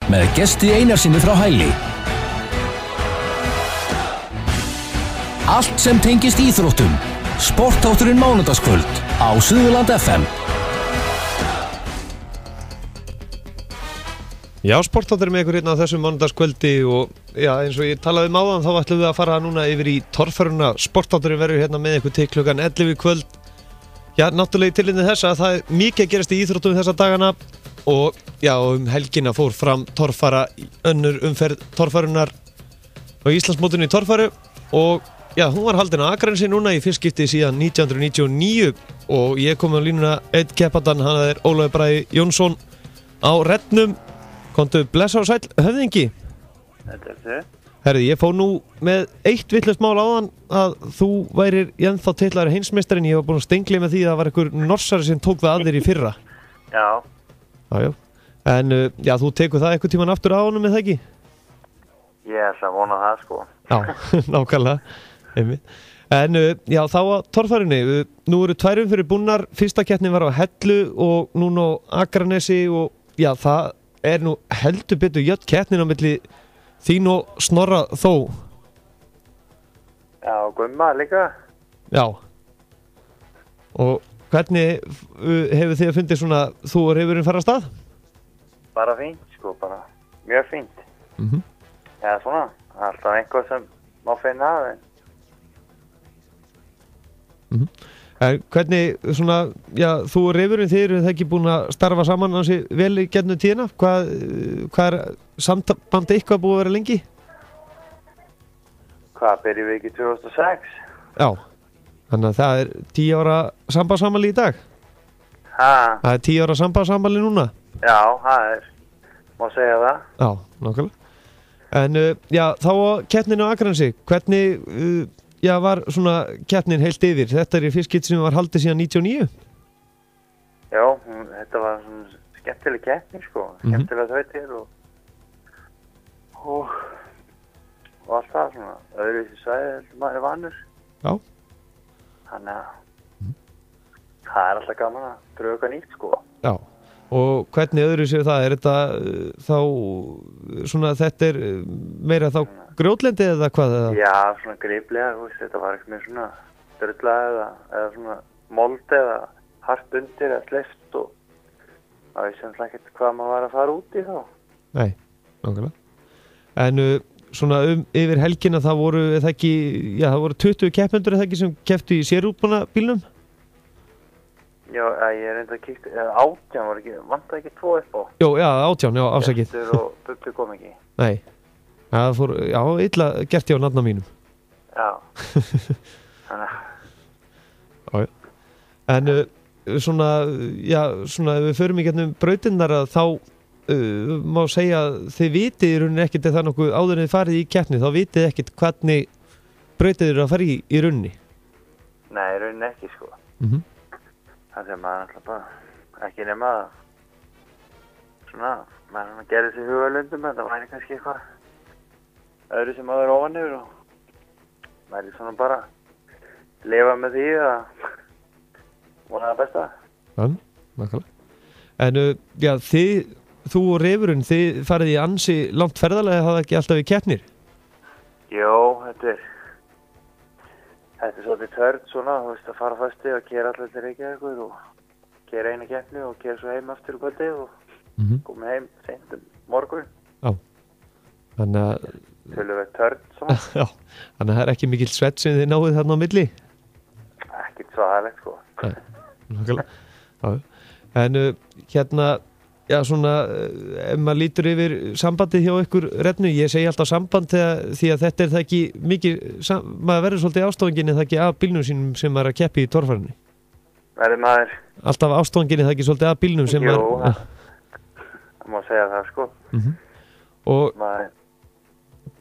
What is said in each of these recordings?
með Gesti Einarsinni frá Hæli. Allt sem tengist íþróttum. Sportátturinn mánudagskvöld á Suðurland FM. Já, sportátturinn með ykkur hérna á þessum mánudagskvöldi og já, eins og ég talaði um áðan þá ætlum við að fara núna yfir í torfæruna. Sportátturinn verður hérna með ykkur til klukkan 11 í kvöld. Já, náttúrulega í tilefni þess að það er mikið að gerast í íþróttum þessa dagana og já, helgina fór fram torfæra önnur umferð torfærunar á Íslandsmótinu í torfæru og já, hún var haldin á Akranesi núna í fyrst skipti síðan 1999 og ég kom á línuna einn keppandan, hann er Ólafur Bragi Jónsson á reddnum. Komdu blessa og sæll, höfðingi. Þetta er þið. Herði, ég fór nú með eitt vitlaust mál áðan að þú værir ennþá titlaður heimsmeistarinn. Ég var búin að stengla með því að það var einhver norsari sem tók það að þér í fyrra. Já. Já. En já, þú tekur það einhvern tímann aftur á honum, er það ekki? Ég ætla að vona það, sko. Já, nákvæmlega. Einmitt. En já, þá á torfærunni. Nú eru tvær umferðir búnar. Fyrsta keppnin var á Hellu og núna á Akranesi og já, það er nú heldur betur jöfn keppnin á milli þín og Snorra Þó. Já, Gumma líka. Já. Og hvernig hefur þið að fundið svona þú og reyfurinn fara af stað? Bara fínt, sko, bara mjög fínt. Já, svona, alltaf einhver sem má finna að þeim. En hvernig svona, já, þú og reyfurinn þið eru það ekki búin að starfa saman hansi vel í gegnum tíðina? Hvað er samband eitthvað búið að vera lengi? Hvað, byrjum við ekki 2006? Já, þannig að það er 10 ára sambandsamali í dag. Ha? Það er 10 ára sambandsamali núna. Já, það er, má segja það. Já, nákvæmlega. En já, þá á keppninu á Akranesi, hvernig já, var svona keppnin heilt yfir? Þetta er í fyrst skipti sem var haldið síðan 99? Já, þetta var svona skemmtileg keppni, sko. Skemmtilega þautir og allt það svona. Öðruvísi svæði heldur maður er vanur. Já. Þannig að það er alltaf gaman að pröfa eitthvað nýtt, sko. Já. Og hvernig öðruvísi það? Er þetta þá svona, þetta er meira þá grjótlendi eða hvað? Eða? Já, svona griplega, þetta var eitthvað með svona drölla eða svona mold eða hart undir eða sleift og það vissi alltaf ekkert hvað maður var að fara út í þá. Nei, nákvæmlega. En svona yfir helgina það voru, það ekki, já, það voru 20 keppendur eða ekki sem kepptu í sérútbúna bílnum? Já, ég er enda kíkt, 18 var ekki, vantaði ekki 2 upp á. Jó, já, 18, já, afsakið. Gestur og Bubbi kom ekki. Nei. Það fór, já, illa gert ég á nafna mínum. Já. Þannig. Já. En svona, já, svona ef við förum í gegnum brautinnar að þá má segja að þið vitið í rauninni ekkert eða nokkuð áður en þið farið í keppni, þá vitið ekkert hvernig brautið eru að fara í rauninni. Nei, í rauninni ekki, sko. Það sem maður alltaf bara ekki nema að svona, maður gerir sér hugalundum að það væri kannski eitthvað öðru sem maður er ofan yfir og maður er svona bara lifa með því að vona það besta. Já, nákvæmlega. En já, þú og reyfurinn, þið farið í ansi langt ferðalega, það ekki alltaf í keppnir? Jó, þetta er svolítið törn svona, þú veist, að fara fasti og gera allir til Reykjavíkur og gera eina keppni og gera svo heim aftur kvöldi og koma heim seint morgun. Já. Þannig að töluvert törn svona. Já, þannig að það er ekki mikill svett sem þið náið þarna á milli? Ekkert svaðalegt, sko. Nei, nákvæmlega. Já. En hérna, já, svona, ef maður lítur yfir sambandið hjá ykkur rednu, ég segi alltaf samband því að þetta er það ekki mikið, maður verður svolítið ástofangin það ekki af bílnum sínum sem maður er að keppi í torfærunni. Verður maður? Alltaf ástofangin það ekki svolítið af bílnum sem maður... Jú, það má segja það, sko. Og... Maður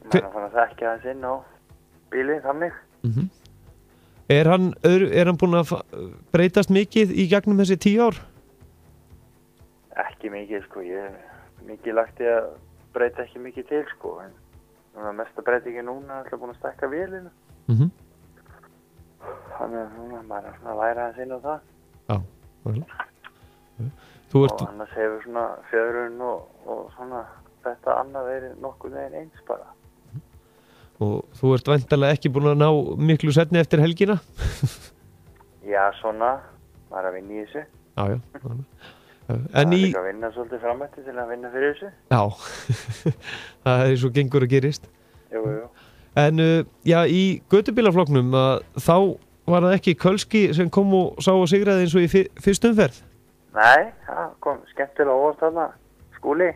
er fann að þekkja hans inn á bíli, þannig. Er hann búinn að breytast mikið í gegnum þessi 10 ár? Ekki mikið, sko. Ég hef mikið lagt í að breyta ekki mikið til, sko. En mesta breytingi núna er alltaf búin að stækka vélina. Þannig að núna maður er að læra hans inn á það. Já, vel. Og annars hefur svona fjöðrun og svona þetta annað verið nokkuð veginn eins bara. Og þú ert væntanlega ekki búin að ná miklu setni eftir helgina? Já, svona, maður að vinna í þessu. Já. Það En er líka að vinna svolítið framætti til að vinna fyrir þessu. Já, það er svo gengur að gerist. Jú. En já, í götubílaflokknum þá var það ekki Kölski sem kom og sá og sigraði eins og í fyrstu umferð? Nei, það kom skemmtilega óvart þarna, Skúli.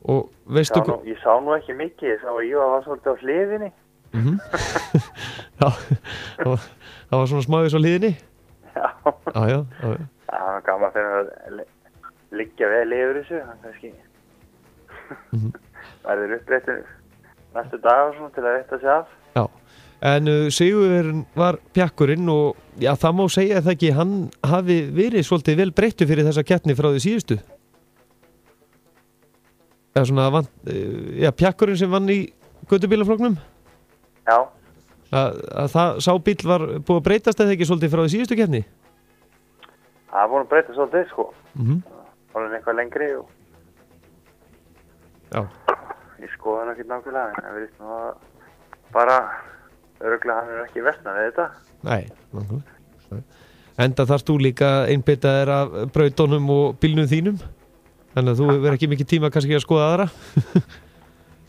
Og veistu Ég sá nú ekki mikið, ég sá að Ívar var svolítið á hliðinni. Já, það var svona smáðis á hliðinni? Já. Já. Það var gaman fyrir að liggja vel yfir þessu, hann kannski verður uppréttur næstu dag og svona til að rétta sig af. Já, en Sigurvegurinn var pjakkurinn og já, það má segja það ekki, hann hafi verið svolítið vel breyttur fyrir þessa keppni frá því síðustu. Eða svona, pjakkurinn sem vann í götubílaflokknum? Já. Að sá bíl var búið að breytast eða ekki svolítið frá því síðustu keppni? Það var búin að breyta svolítið, sko. Það var eitthvað lengri og... Já. Ég skoða hann ekki nákvæmlega, en það verðist nú að bara örugglega hann er ekki versnað við þetta. Nei, nákvæmlega. Enda þarfst þú líka einbytta þér af brautunum og bílnum þínum? Þannig að þú verður ekki mikið tíma kannski að skoða aðra?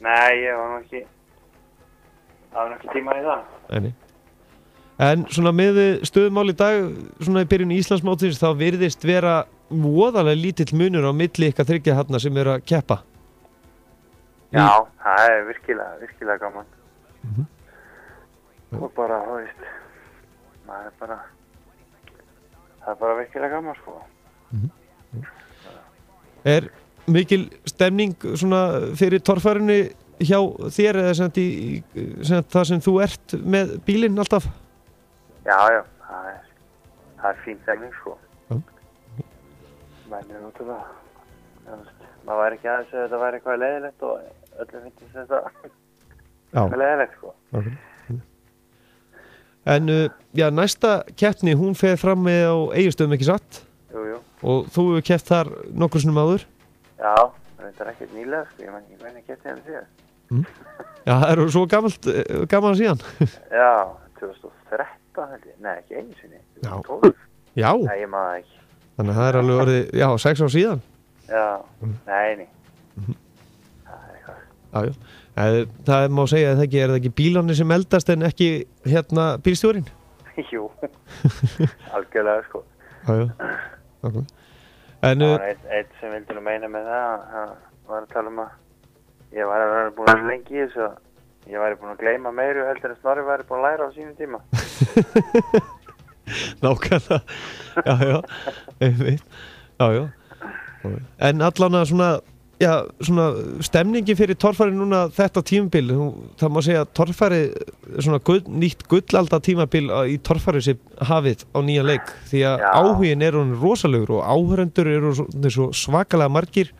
Nei, ég var nú ekki... Það var ekki tíma í það. Nei. En svona með stöðumál í dag, svona í byrjun Íslandsmótsins, þá virðist vera voðalega lítill munur á milli ykkar þriggja þarna sem eru að keppa. Já, það er virkilega gaman. Og bara, þú veist, það er bara virkilega gaman, sko. Er mikil stemning svona fyrir torfærinu hjá þér eða sem það sem þú ert með bílinn alltaf? Já, það er fín stemning, sko. Mænir út af það. Maður væri ekki aðeins að þetta væri eitthvað leiðilegt og öllum finnst þetta eitthvað leiðilegt, sko. En já, næsta keppni, hún fer fram með á Egilsstöðum, ekki satt? Jú. Og þú hefur keppt þar nokkur sinnum áður? Já, þetta er ekkert nýlega, sko. Ég man ekki hvernig keppti henni síðan. Já, það eru svo gaman síðan. Já, 2013 held ég. Nei, ekki einu sinni. 2012. Já. Nei, ég man það ekki. Þannig að það er alveg orðið, 6 ár síðan. Já, nei. Það er eitthvað. Já. Það má segja að það er það ekki bílarnir sem eldast en ekki bílstjórinn? Jú, algjörlega, sko. Já. En það var eitt sem vildi nú meina með það var að tala að ég var að vera búin að lengi í þessu að ég væri búin að gleyma meiru heldur en Snorri væri búin að læra á sínum tíma. Nákvæmlega. Já, einmitt. Já. En allan að svona stemningi fyrir torfæri núna þetta tímabil, það má segja að torfæri svona nýtt gullalda tímabil í torfæri sem hafið á nýja leik, því að áhugin er hún rosalegur og áhörendur eru svo svakalega margir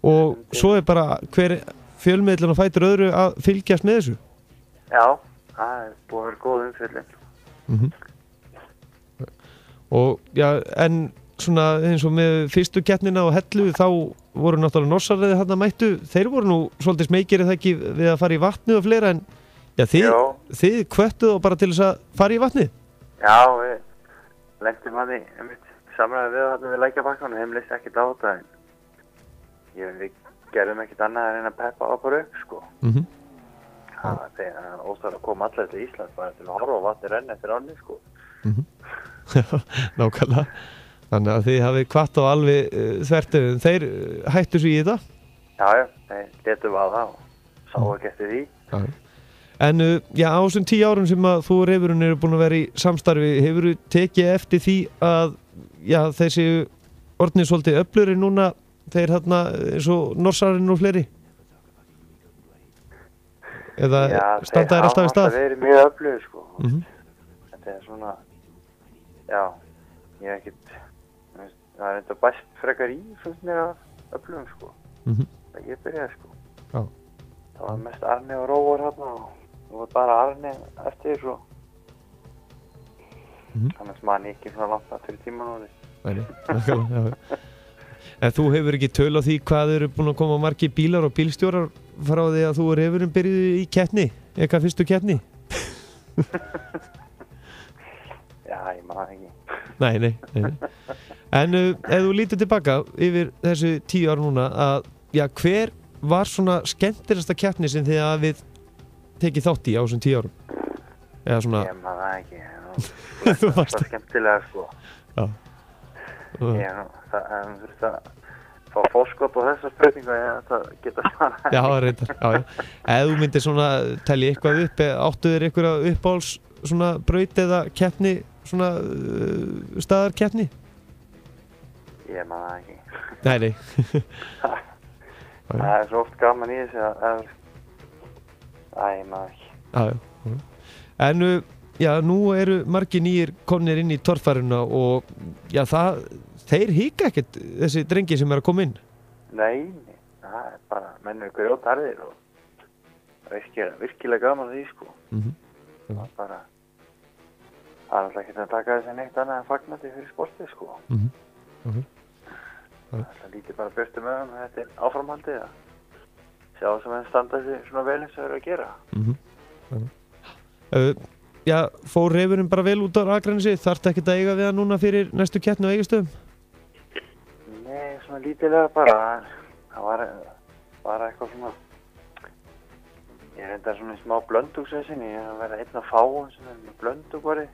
og svo er bara hver fjölmiðlun og fætur öðru að fylgjast með þessu. Já, það er búið að vera góð umfjöllun. Og já, en svona eins og með fyrstu keppnina á Hellu þá voru náttúrulega norsarriði þarna mættu, þeir voru nú svolítið smekir eða ekki við að fara í vatnið og fleira en já, þið kvöttuð og bara til þess að fara í vatnið? Já, við lentum að því samræði við þarna við Lækjarbakkann og þeim leist ekkert á þetta en við gerðum ekkert annað en að peppa okkur upp, sko. Það er óstæðan að koma allir til Íslands bara til að horfa á vatni renna eftir ánni, sko. Nákvæmlega. Þannig að þið hafið hvatt á alveg þvertu, þeir hættu svo í þetta? Já, þeir letum að það og sá ekki eftir því. Já. En já, á þessum 10 árum sem að þú og Refurinn eru búin að vera í samstarfi, hefur þú tekið eftir því að já, þessi orðnir svolítið öfluri núna, þeir þarna eins og norsarinn og fleiri? Eða standa þær alltaf í stað? Já, þeir hafa verið mjög öflugir, sko. Þetta er svona, já, ég hef ekkert, það er þetta bæst frekar í, finnst mér að öflugum, sko. Það ég byrjaði, sko. Já. Það var mest Arni og Róar hérna og það var bara Arni eftir og þannig að mann ekki svona langt aftur í tímanóði. Nei, já. En þú hefur ekki töl á því hvað eru búin að koma margir bílar og bílstjórar frá því að þú og refurinn byrjuðu í keppni, eitthvað fyrstu keppni? Já, ég maður ekki. Nei. En ef þú lítur tilbaka yfir þessu 10 ár núna að, hver var svona skemmtilegasta keppni sem þið hafið tekið þátt í á þessum 10 árum? Eða svona... Ég maður ekki. Þú varst það skemmtilega, sko. Já. Það þurft að fá fórskot á þessa spurningu það geta svarað. Já, reyndar, já. Ef þú myndir svona telja eitthvað upp, áttu þér einhverja uppáhalds svona braut eða keppni, svona staðarkeppni? Ég maður ekki. Nei. Það er svo oft gaman í þessu að ég maður ekki. Já. En nú eru margir nýjir komnir inn í torfæruna og þeir hika ekkert þessi drengi sem er að koma inn. Nei, það er bara menn eru grjótharðir og virkilega gaman því, sko. Það er bara alltaf ekki að taka þessi neitt annað en fagnandi fyrir sportið, sko. Það líti bara björstu mögum að þetta er áframhaldið að sjá sem henn standa sig svona vel eins og eru að gera. Fór refurinn bara vel út á Akranesi? Þarftu ekkert að eiga við hann núna fyrir næstu keppni á Egilsstöðum? Nei, svona lítilega bara. Það var eitthvað svona... Ég reyndar svona í smá blöndúksessinni. Ég var einn af fáum sem er með blöndúkvari.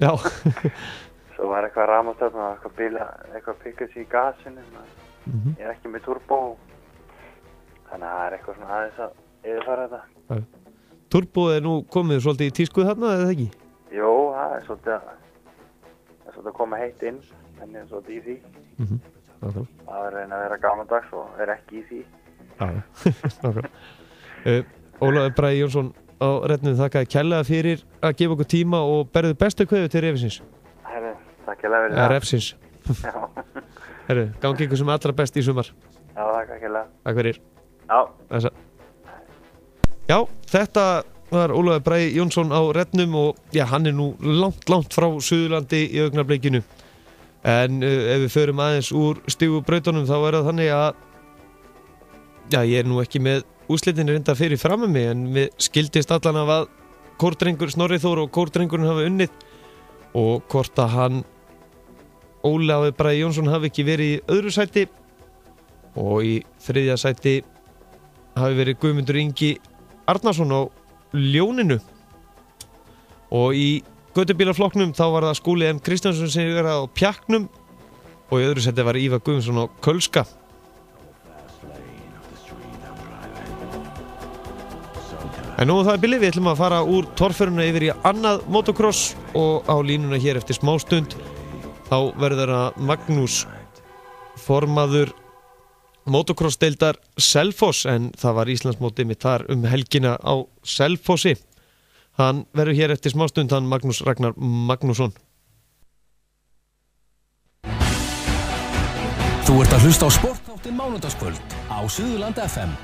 Já. Svo var eitthvað rafmagnstöfn og eitthvað pikkast í gasinu. Ég er ekki með turbo. Þannig að það er eitthvað svona aðeins að yfirfara þetta. Turboð er nú komið svolítið í tískuð þarna, eða ekki? Jó, það er svolítið að koma heitt inn, en ég er svolítið í því. Það er reyna að vera gamaldags og er ekki í því. Ólafur Bragi Jónsson á Reddnum, þakkaði kærlega fyrir að gefa okkur tíma og berðu bestu kveðju til refsins. Herru, takk kærlega fyrir það. Refsins. Herru, gangi ykkur sem allra best í sumar. Já, takk kærlega. Takk fyrir. Já. Þessa. Já, þetta var Ólafur Bragi Jónsson á Reddnum og hann er nú langt frá Suðurlandi í augnablikinu. En ef við förum aðeins úr stígubrautunum þá er það þannig að ég er nú ekki með úrslitin reynda fyrir fram með mig, en við skildist allan af að kórdrengur Snorri Þór og kórdrengurinn hafa unnið og hvort að hann Ólafur Bragi Jónsson hafi ekki verið í öðru sæti og í þriðja sæti hafi verið Guðmundur Ingi Arnarsson á Ljóninu og í götubílaflokknum þá var það Skúli M. Kristjánsson sem var á Pjaknum og í öðru seti var Ívar Guðmundsson á Kölska. En nú það er bilið, við ætlum að fara úr torfæruna yfir í annað motocross og á línuna hér eftir smástund þá verður það Magnús formaður motocross-deildar Selfoss, en það var Íslandsmótið mitt þar helgina á Selfossi. Hann verður hér eftir smástund, hann Magnús Ragnar Magnússon. Þú ert að hlusta á sportþáttinn Mánudagskvöld á Suðurland FM.